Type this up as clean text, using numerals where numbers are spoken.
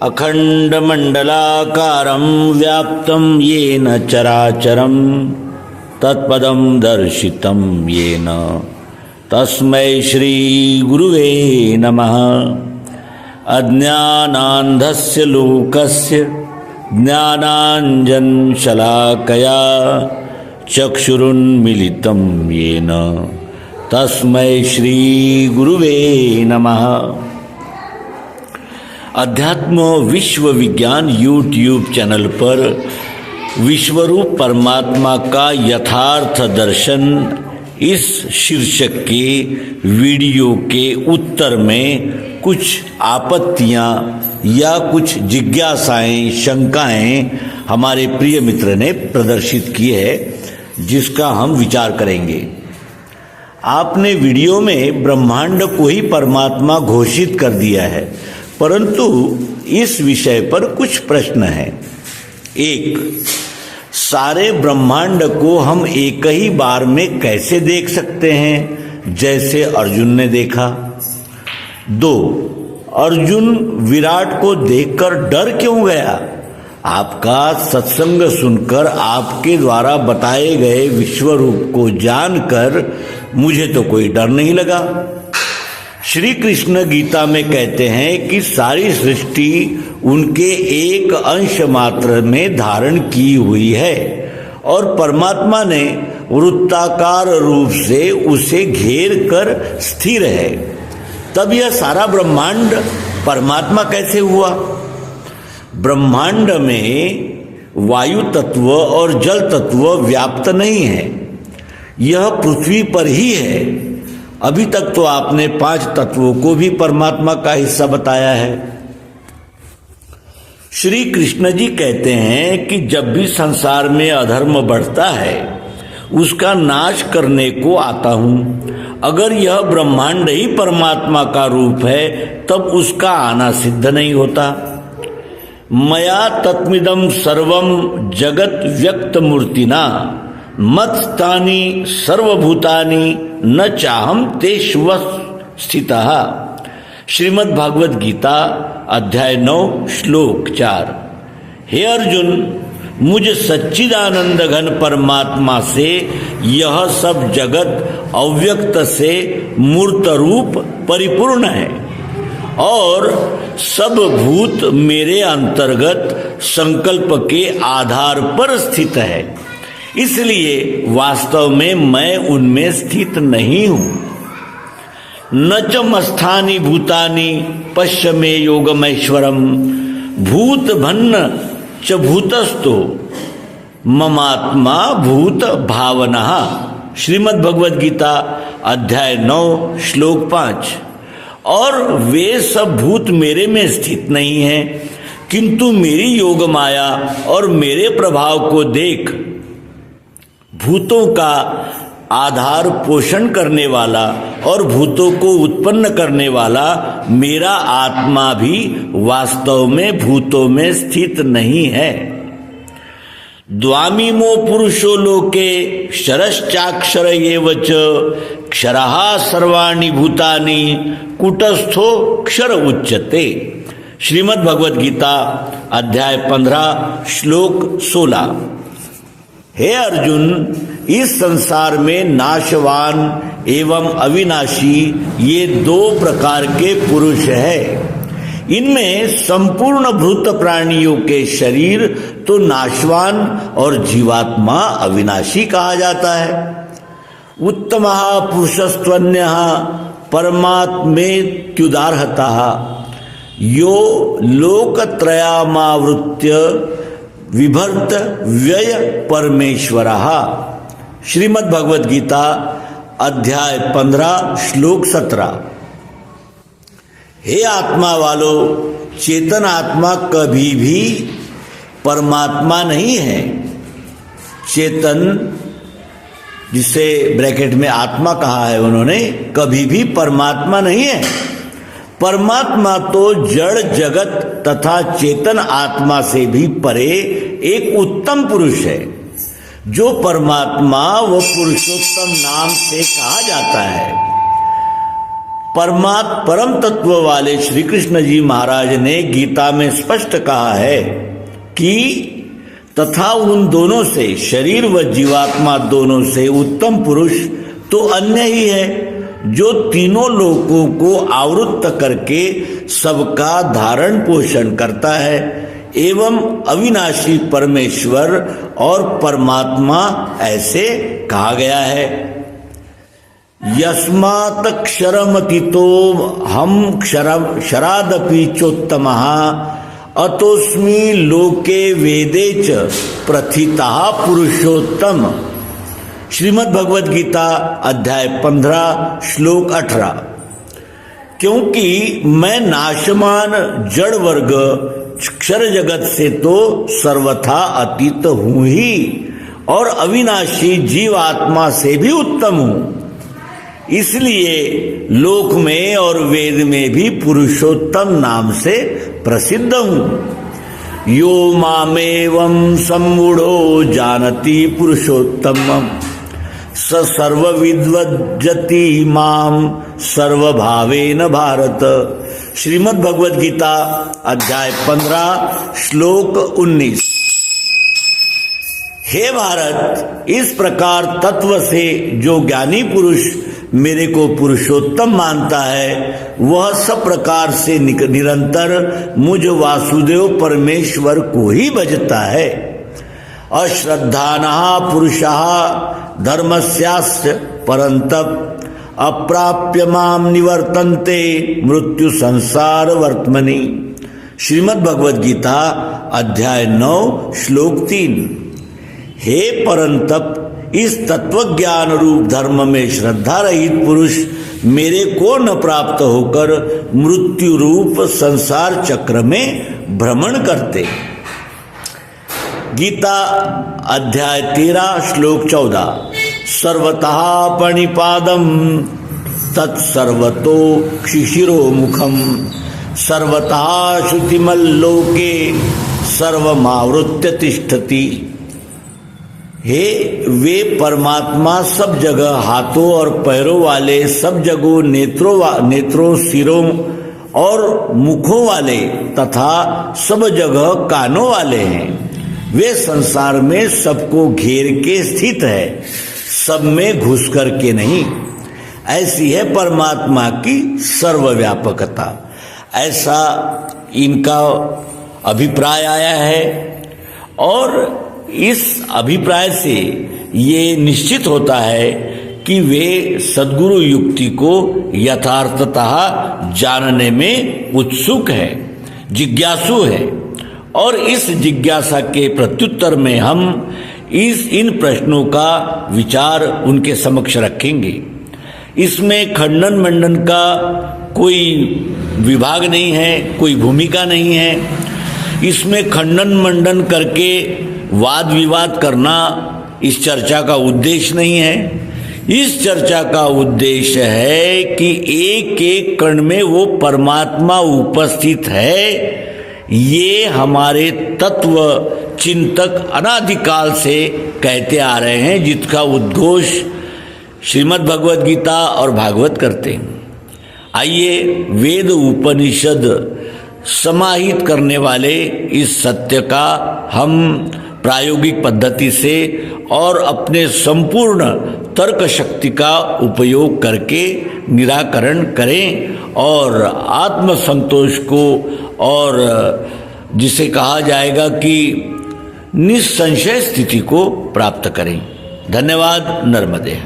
अखंडमंडलाकारं व्याप्तं येन चराचरं तत्पदं दर्शितं येन तस्मै श्री गुरुवे नमः। अज्ञानान्धस्य लोकस्य ज्ञानाञ्जनशलाकया चक्षुरुन्मीलितं येन तस्मै श्री गुरुवे नमः। अध्यात्म विश्व विज्ञान यूट्यूब चैनल पर विश्वरूप परमात्मा का यथार्थ दर्शन इस शीर्षक के वीडियो के उत्तर में कुछ आपत्तियां या कुछ जिज्ञासाएं, शंकाएं हमारे प्रिय मित्र ने प्रदर्शित की है, जिसका हम विचार करेंगे। आपने वीडियो में ब्रह्मांड को ही परमात्मा घोषित कर दिया है, परंतु इस विषय पर कुछ प्रश्न हैं। एक, सारे ब्रह्मांड को हम एक ही बार में कैसे देख सकते हैं जैसे अर्जुन ने देखा? दो, अर्जुन विराट को देखकर डर क्यों गया? आपका सत्संग सुनकर, आपके द्वारा बताए गए विश्वरूप को जानकर मुझे तो कोई डर नहीं लगा। श्री कृष्ण गीता में कहते हैं कि सारी सृष्टि उनके एक अंश मात्र में धारण की हुई है और परमात्मा ने वृत्ताकार रूप से उसे घेर कर स्थिर है। तब यह सारा ब्रह्मांड परमात्मा कैसे हुआ? ब्रह्मांड में वायु तत्व और जल तत्व व्याप्त नहीं है, यह पृथ्वी पर ही है। अभी तक तो आपने 5 तत्वों को भी परमात्मा का हिस्सा बताया है। श्री कृष्ण जी कहते हैं कि जब भी संसार में अधर्म बढ़ता है उसका नाश करने को आता हूं। अगर यह ब्रह्मांड ही परमात्मा का रूप है तब उसका आना सिद्ध नहीं होता। मया तत्मिदं सर्वं जगत व्यक्त मूर्तिना मत्स्थानि सर्वभूतानि न चाहम तेष्व स्थितः। श्रीमद् भागवत गीता अध्याय 9 श्लोक 4। हे अर्जुन, मुझ सच्चिदानंद घन परमात्मा से यह सब जगत अव्यक्त से मूर्त रूप परिपूर्ण है और सब भूत मेरे अंतर्गत संकल्प के आधार पर स्थित है, इसलिए वास्तव में मैं उनमें स्थित नहीं हूं। न च मस्थानि भूतानि पश्य मे योगमैश्वरम भूत भन्न च भूतस्थो ममात्मा भूत भावना। श्रीमद् भगवद गीता अध्याय 9 श्लोक 5। और वे सब भूत मेरे में स्थित नहीं हैं, किंतु मेरी योग माया और मेरे प्रभाव को देख भूतों का आधार पोषण करने वाला और भूतों को उत्पन्न करने वाला मेरा आत्मा भी वास्तव में भूतों में स्थित नहीं है। द्वामीमो पुरुषो लोके क्षरश्चाक्षर एव च क्षरः सर्वाणि भूतानि कूटस्थो क्षर उच्यते। श्रीमद् भगवद गीता अध्याय 15 श्लोक 16। हे अर्जुन, इस संसार में नाशवान एवं अविनाशी ये 2 प्रकार के पुरुष हैं। इनमें संपूर्ण भूत प्राणियों के शरीर तो नाशवान और जीवात्मा अविनाशी कहा जाता है। उत्तमः पुरुषस्त्वन्यः परमात्मेत्युदारहतः यो लोकत्रयामावृत्य विभर्त व्यय परमेश्वरः। श्रीमद् भगवद गीता अध्याय 15 श्लोक 17। हे आत्मा वालों, चेतन आत्मा कभी भी परमात्मा नहीं है। चेतन, जिसे ब्रैकेट में आत्मा कहा है उन्होंने, कभी भी परमात्मा नहीं है। परमात्मा तो जड़ जगत तथा चेतन आत्मा से भी परे एक उत्तम पुरुष है, जो परमात्मा व पुरुषोत्तम नाम से कहा जाता है। परम तत्व वाले श्री कृष्ण जी महाराज ने गीता में स्पष्ट कहा है कि तथा उन दोनों से, शरीर व जीवात्मा दोनों से उत्तम पुरुष तो अन्य ही है, जो तीनों लोकों को आवृत्त करके सबका धारण पोषण करता है एवं अविनाशी परमेश्वर और परमात्मा ऐसे कहा गया है। यस्मात् क्षरमतीतो हम क्षरादपि चोत्तमः अतोस्मि लोके वेदे च प्रथितः पुरुषोत्तम। श्रीमद् भगवद गीता अध्याय 15 श्लोक 18। क्योंकि मैं नाशमान जड़ वर्ग क्षर जगत से तो सर्वथा अतीत हूं ही और अविनाशी जीवात्मा से भी उत्तम हूं, इसलिए लोक में और वेद में भी पुरुषोत्तम नाम से प्रसिद्ध हूं। यो मामेवं सम्मूढ़ो जानति पुरुषोत्तमम् स सर्वविद्वज्जति माम सर्वभावेन भारत। श्रीमद् भगवद गीता अध्याय 15 श्लोक 19। हे भारत, इस प्रकार तत्व से जो ज्ञानी पुरुष मेरे को पुरुषोत्तम मानता है, वह सब प्रकार से निरंतर मुझ वासुदेव परमेश्वर को ही भजता है। अश्रद्धानः पुरुषः धर्मस्यास्य परन्तप अप्राप्य माम निवर्तन्ते मृत्यु संसार वर्तमनि। श्रीमद् भगवद गीता अध्याय 9 श्लोक 3। हे परंतप, इस तत्वज्ञान रूप धर्म में श्रद्धा रहित पुरुष मेरे को न प्राप्त होकर मृत्यु रूप संसार चक्र में भ्रमण करते। गीता अध्याय 13 श्लोक 14। सर्वतः पणिपादम तत्सर्वतो क्षिशिरो मुखम सर्वतः श्रुतिमल्लोके सर्वमावृत्य तिष्ठति। हे वे परमात्मा सब जगह हाथों और पैरों वाले, सब जगह नेत्रों सिरों और मुखों वाले तथा सब जगह कानों वाले हैं। वे संसार में सबको घेर के स्थित है, सब में घुस कर के नहीं। ऐसी है परमात्मा की सर्वव्यापकता। ऐसा इनका अभिप्राय आया है और इस अभिप्राय से ये निश्चित होता है कि वे सद्गुरु युक्ति को यथार्थतः जानने में उत्सुक है, जिज्ञासु है। और इस जिज्ञासा के प्रत्युत्तर में हम इन प्रश्नों का विचार उनके समक्ष रखेंगे। इसमें खंडन मंडन का कोई विभाग नहीं है, कोई भूमिका नहीं है। इसमें खंडन मंडन करके वाद विवाद करना इस चर्चा का उद्देश्य नहीं है। इस चर्चा का उद्देश्य है कि एक एक कण में वो परमात्मा उपस्थित है, ये हमारे तत्व चिंतक अनादिकाल से कहते आ रहे हैं, जिसका उद्घोष श्रीमद् भगवद गीता और भागवत करते हैं। आइए वेद उपनिषद समाहित करने वाले इस सत्य का हम प्रायोगिक पद्धति से और अपने संपूर्ण तर्क शक्ति का उपयोग करके निराकरण करें और आत्म संतोष को, और जिसे कहा जाएगा कि निसंशय स्थिति को प्राप्त करें। धन्यवाद। नर्मदे।